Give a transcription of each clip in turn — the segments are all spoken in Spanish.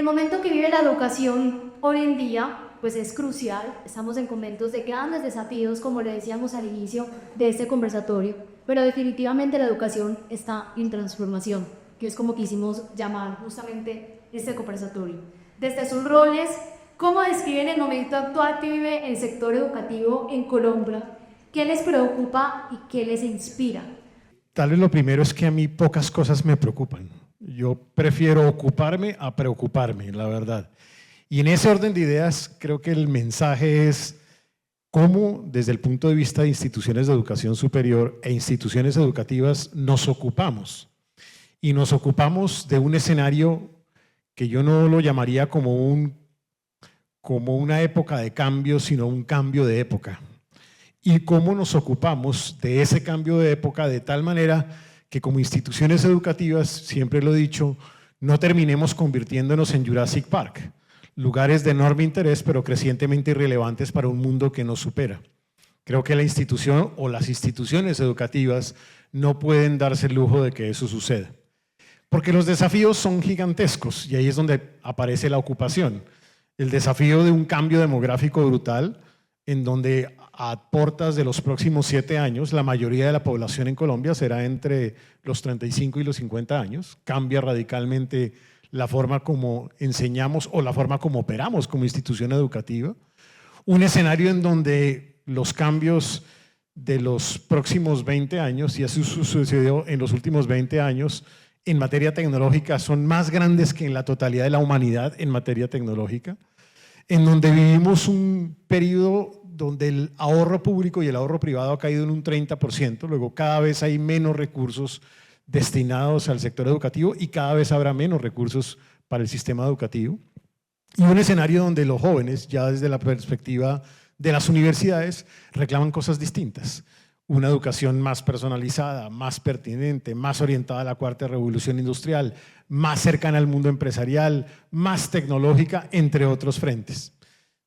El momento que vive la educación hoy en día pues es crucial. Estamos en momentos de grandes desafíos, como le decíamos al inicio de este conversatorio, pero definitivamente la educación está en transformación, que es como quisimos llamar justamente este conversatorio. Desde sus roles, ¿cómo describen el momento actual que vive el sector educativo en Colombia? ¿Qué les preocupa y qué les inspira? Tal vez lo primero es que a mí pocas cosas me preocupan. Yo prefiero ocuparme a preocuparme, la verdad. Y en ese orden de ideas, creo que el mensaje es cómo, desde el punto de vista de instituciones de educación superior e instituciones educativas, nos ocupamos. Y nos ocupamos de un escenario que yo no lo llamaría como una época de cambio, sino un cambio de época. Y cómo nos ocupamos de ese cambio de época de tal manera que como instituciones educativas, siempre lo he dicho, no terminemos convirtiéndonos en Jurassic Park, lugares de enorme interés pero crecientemente irrelevantes para un mundo que nos supera. Creo que la institución o las instituciones educativas no pueden darse el lujo de que eso suceda. Porque los desafíos son gigantescos y ahí es donde aparece la ocupación. El desafío de un cambio demográfico brutal en donde a portas de los próximos 7 años la mayoría de la población en Colombia será entre los 35 y los 50 años. Cambia radicalmente la forma como enseñamos o la forma como operamos como institución educativa. Un escenario en donde los cambios de los próximos 20 años, y así sucedió en los últimos 20 años, en materia tecnológica son más grandes que en la totalidad de la humanidad en materia tecnológica, en donde vivimos un periodo donde el ahorro público y el ahorro privado ha caído en un 30%, luego cada vez hay menos recursos destinados al sector educativo y cada vez habrá menos recursos para el sistema educativo, y un escenario donde los jóvenes, ya desde la perspectiva de las universidades, reclaman cosas distintas. Una educación más personalizada, más pertinente, más orientada a la cuarta revolución industrial, más cercana al mundo empresarial, más tecnológica, entre otros frentes.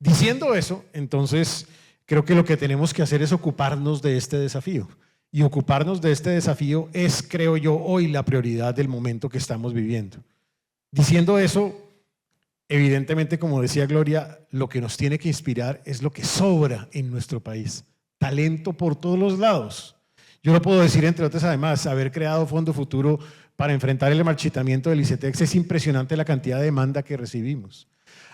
Diciendo eso, entonces, creo que lo que tenemos que hacer es ocuparnos de este desafío. Y ocuparnos de este desafío es, creo yo, hoy la prioridad del momento que estamos viviendo. Diciendo eso, evidentemente, como decía Gloria, lo que nos tiene que inspirar es lo que sobra en nuestro país. Talento por todos los lados. Yo lo puedo decir, entre otras, además, haber creado Fondo Futuro para enfrentar el marchitamiento del ICETEX, es impresionante la cantidad de demanda que recibimos.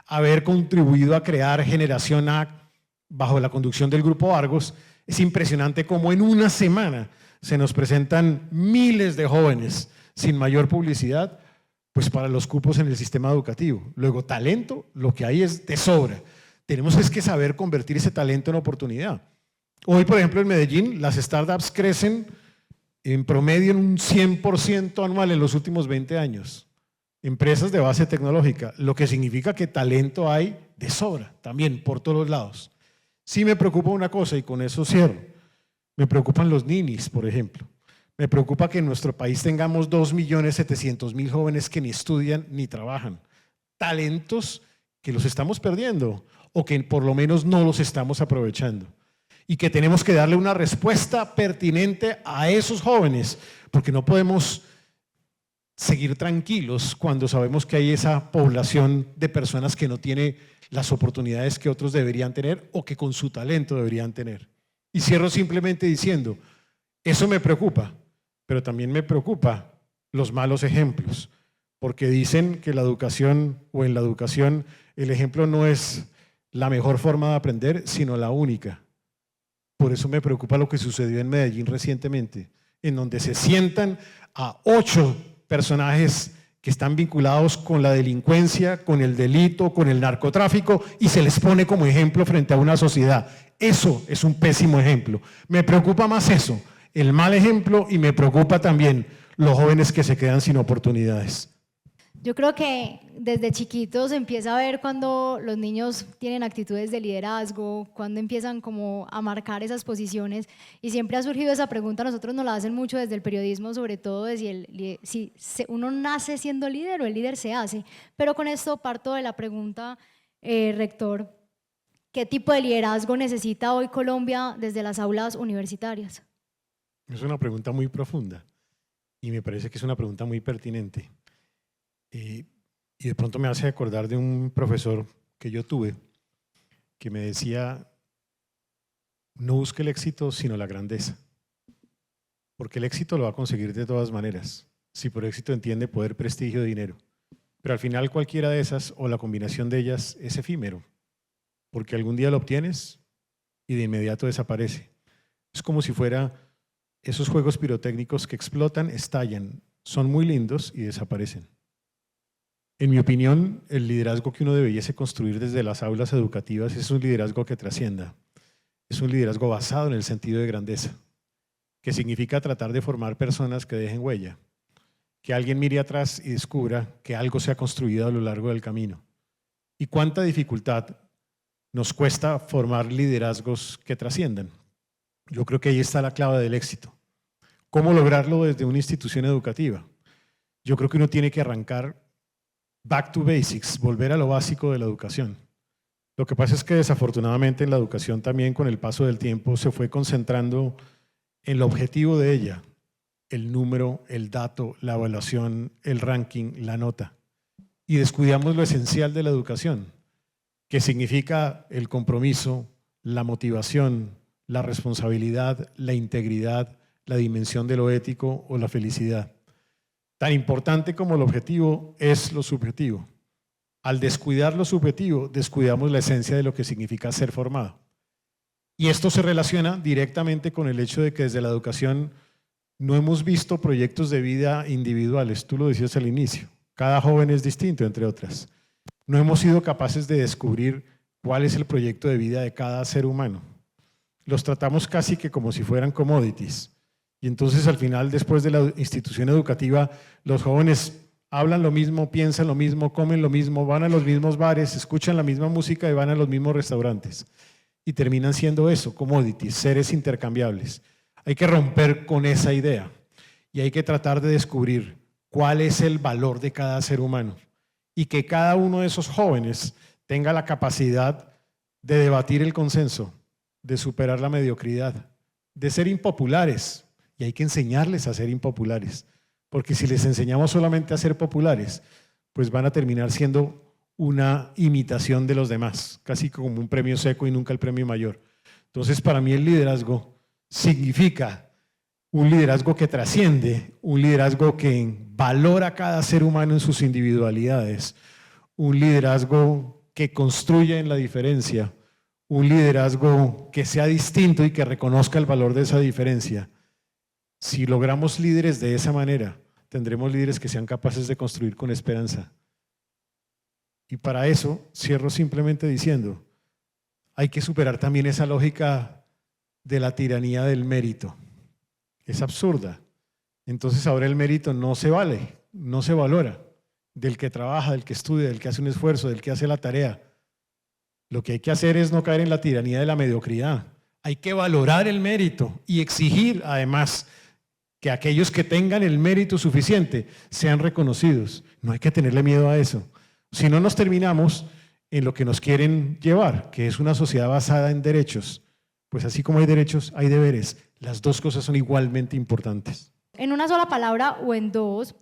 Haber contribuido a crear Generación A bajo la conducción del Grupo Argos, es impresionante cómo en una semana se nos presentan miles de jóvenes sin mayor publicidad, pues para los cupos en el sistema educativo. Luego, talento, lo que hay es de sobra. Tenemos es que saber convertir ese talento en oportunidad. Hoy, por ejemplo, en Medellín, las startups crecen en promedio en un 100% anual en los últimos 20 años. Empresas de base tecnológica, lo que significa que talento hay de sobra, también por todos los lados. Sí me preocupa una cosa, y con eso cierro. Me preocupan los ninis, por ejemplo. Me preocupa que en nuestro país tengamos 2.700.000 jóvenes que ni estudian ni trabajan. Talentos que los estamos perdiendo o que por lo menos no los estamos aprovechando. Y que tenemos que darle una respuesta pertinente a esos jóvenes, porque no podemos seguir tranquilos cuando sabemos que hay esa población de personas que no tiene las oportunidades que otros deberían tener o que con su talento deberían tener. Y cierro simplemente diciendo, eso me preocupa, pero también me preocupa los malos ejemplos, porque dicen que la educación o en la educación el ejemplo no es la mejor forma de aprender, sino la única. Por eso me preocupa lo que sucedió en Medellín recientemente, en donde se sientan a 8 personajes que están vinculados con la delincuencia, con el delito, con el narcotráfico, y se les pone como ejemplo frente a una sociedad. Eso es un pésimo ejemplo. Me preocupa más eso, el mal ejemplo, y me preocupa también los jóvenes que se quedan sin oportunidades. Yo creo que desde chiquitos se empieza a ver cuando los niños tienen actitudes de liderazgo, cuando empiezan como a marcar esas posiciones, y siempre ha surgido esa pregunta, nosotros nos la hacen mucho desde el periodismo, sobre todo de si uno nace siendo líder o el líder se hace. Pero con esto parto de la pregunta, rector, ¿qué tipo de liderazgo necesita hoy Colombia desde las aulas universitarias? Es una pregunta muy profunda y me parece que es una pregunta muy pertinente. Y de pronto me hace acordar de un profesor que yo tuve que me decía, no busque el éxito sino la grandeza, porque el éxito lo va a conseguir de todas maneras, si por éxito entiende poder, prestigio, dinero. Pero al final cualquiera de esas o la combinación de ellas es efímero, porque algún día lo obtienes y de inmediato desaparece. Es como si fuera esos juegos pirotécnicos que explotan, estallan, son muy lindos y desaparecen. En mi opinión, el liderazgo que uno debiese construir desde las aulas educativas es un liderazgo que trascienda. Es un liderazgo basado en el sentido de grandeza, que significa tratar de formar personas que dejen huella, que alguien mire atrás y descubra que algo se ha construido a lo largo del camino. Y cuánta dificultad nos cuesta formar liderazgos que trasciendan. Yo creo que ahí está la clave del éxito. ¿Cómo lograrlo desde una institución educativa? Yo creo que uno tiene que arrancar back to basics, volver a lo básico de la educación. Lo que pasa es que desafortunadamente en la educación también con el paso del tiempo se fue concentrando en el objetivo de ella, el número, el dato, la evaluación, el ranking, la nota. Y descuidamos lo esencial de la educación, que significa el compromiso, la motivación, la responsabilidad, la integridad, la dimensión de lo ético o la felicidad. Tan importante como el objetivo es lo subjetivo. Al descuidar lo subjetivo, descuidamos la esencia de lo que significa ser formado. Y esto se relaciona directamente con el hecho de que desde la educación no hemos visto proyectos de vida individuales. Tú lo decías al inicio. Cada joven es distinto, entre otras. No hemos sido capaces de descubrir cuál es el proyecto de vida de cada ser humano. Los tratamos casi que como si fueran commodities. Y entonces al final, después de la institución educativa, los jóvenes hablan lo mismo, piensan lo mismo, comen lo mismo, van a los mismos bares, escuchan la misma música y van a los mismos restaurantes. Y terminan siendo eso, commodities, seres intercambiables. Hay que romper con esa idea y hay que tratar de descubrir cuál es el valor de cada ser humano y que cada uno de esos jóvenes tenga la capacidad de debatir el consenso, de superar la mediocridad, de ser impopulares. Y hay que enseñarles a ser impopulares, porque si les enseñamos solamente a ser populares, pues van a terminar siendo una imitación de los demás, casi como un premio seco y nunca el premio mayor. Entonces, para mí el liderazgo significa un liderazgo que trasciende, un liderazgo que valora a cada ser humano en sus individualidades, un liderazgo que construya en la diferencia, un liderazgo que sea distinto y que reconozca el valor de esa diferencia. Si logramos líderes de esa manera, tendremos líderes que sean capaces de construir con esperanza. Y para eso cierro simplemente diciendo, hay que superar también esa lógica de la tiranía del mérito. Es absurda. Entonces ahora el mérito no se vale, no se valora. Del que trabaja, del que estudia, del que hace un esfuerzo, del que hace la tarea. Lo que hay que hacer es no caer en la tiranía de la mediocridad. Hay que valorar el mérito y exigir además que aquellos que tengan el mérito suficiente sean reconocidos. No hay que tenerle miedo a eso. Si no, nos terminamos en lo que nos quieren llevar, que es una sociedad basada en derechos. Pues así como hay derechos, hay deberes. Las dos cosas son igualmente importantes. En una sola palabra o en dos,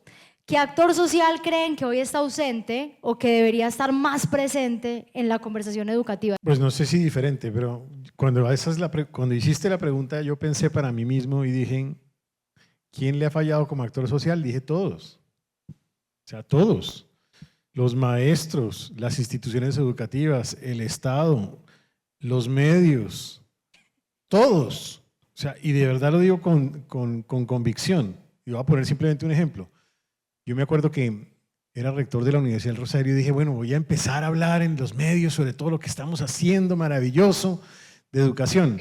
¿qué actor social creen que hoy está ausente o que debería estar más presente en la conversación educativa? Pues no sé si diferente, pero cuando hiciste la pregunta, yo pensé para mí mismo y dije, ¿quién le ha fallado como actor social? Dije todos. O sea, todos. Los maestros, las instituciones educativas, el Estado, los medios, todos. O sea, y de verdad lo digo con convicción. Y voy a poner simplemente un ejemplo. Yo me acuerdo que era rector de la Universidad del Rosario y dije, bueno, voy a empezar a hablar en los medios sobre todo lo que estamos haciendo maravilloso de educación.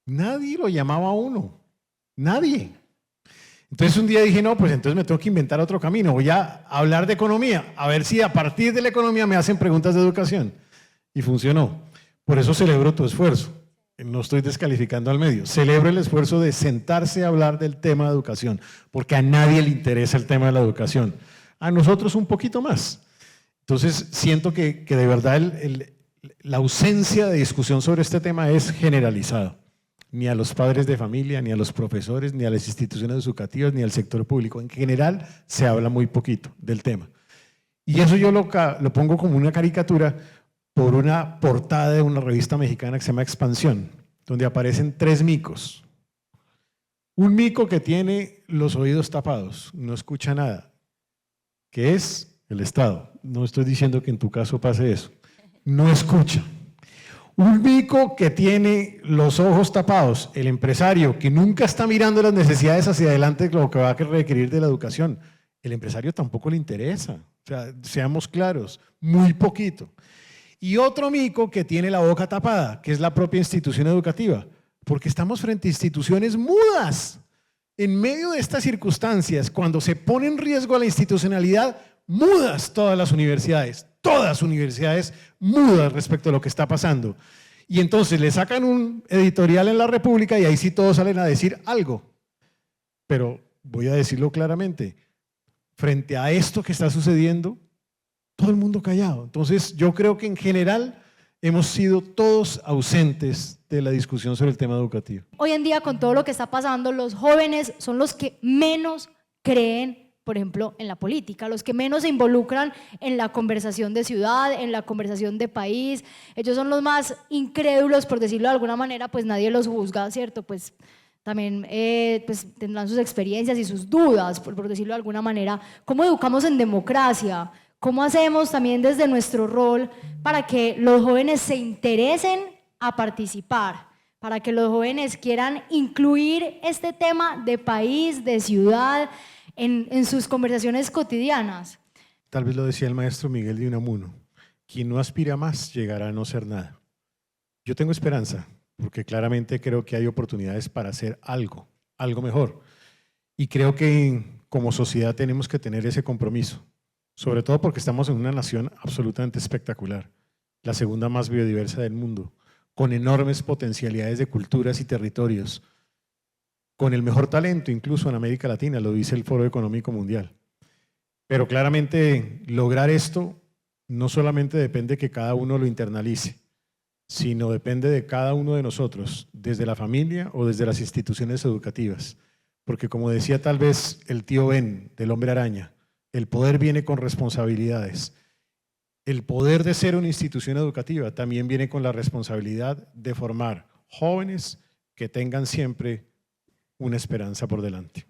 Nadie lo llamaba a uno. Nadie. Entonces un día dije, no, pues entonces me tengo que inventar otro camino. Voy a hablar de economía, a ver si a partir de la economía me hacen preguntas de educación. Y funcionó. Por eso celebro tu esfuerzo. No estoy descalificando al medio. Celebro el esfuerzo de sentarse a hablar del tema de educación, porque a nadie le interesa el tema de la educación. A nosotros un poquito más. Entonces siento que de verdad la ausencia de discusión sobre este tema es generalizada. Ni a los padres de familia, ni a los profesores, ni a las instituciones educativas, ni al sector público. En general se habla muy poquito del tema. Y eso yo lo pongo como una caricatura por una portada de una revista mexicana que se llama Expansión, donde aparecen 3 micos. Un mico que tiene los oídos tapados, no escucha nada, que es el Estado. No estoy diciendo que en tu caso pase eso. No escucha. Un mico que tiene los ojos tapados, el empresario que nunca está mirando las necesidades hacia adelante, lo que va a requerir de la educación. El empresario tampoco le interesa. O sea, seamos claros, muy poquito. Y otro mico que tiene la boca tapada, que es la propia institución educativa, porque estamos frente a instituciones mudas. En medio de estas circunstancias, cuando se pone en riesgo a la institucionalidad, mudas todas las universidades mudas respecto a lo que está pasando. Y entonces le sacan un editorial en La República y ahí sí todos salen a decir algo. Pero voy a decirlo claramente, frente a esto que está sucediendo, todo el mundo callado. Entonces yo creo que en general hemos sido todos ausentes de la discusión sobre el tema educativo. Hoy en día, con todo lo que está pasando, los jóvenes son los que menos creen, por ejemplo, en la política, los que menos se involucran en la conversación de ciudad, en la conversación de país. Ellos son los más incrédulos, por decirlo de alguna manera, pues nadie los juzga, ¿cierto? Pues también pues tendrán sus experiencias y sus dudas, por decirlo de alguna manera. ¿Cómo educamos en democracia? ¿Cómo hacemos también desde nuestro rol para que los jóvenes se interesen a participar? Para que los jóvenes quieran incluir este tema de país, de ciudad, en sus conversaciones cotidianas. Tal vez lo decía el maestro Miguel de Unamuno, quien no aspira a más llegará a no ser nada. Yo tengo esperanza, porque claramente creo que hay oportunidades para hacer algo mejor. Y creo que como sociedad tenemos que tener ese compromiso, sobre todo porque estamos en una nación absolutamente espectacular, la segunda más biodiversa del mundo, con enormes potencialidades de culturas y territorios, con el mejor talento incluso en América Latina, lo dice el Foro Económico Mundial. Pero claramente lograr esto no solamente depende que cada uno lo internalice, sino depende de cada uno de nosotros, desde la familia o desde las instituciones educativas. Porque como decía tal vez el tío Ben del Hombre Araña, el poder viene con responsabilidades. El poder de ser una institución educativa también viene con la responsabilidad de formar jóvenes que tengan siempre una esperanza por delante.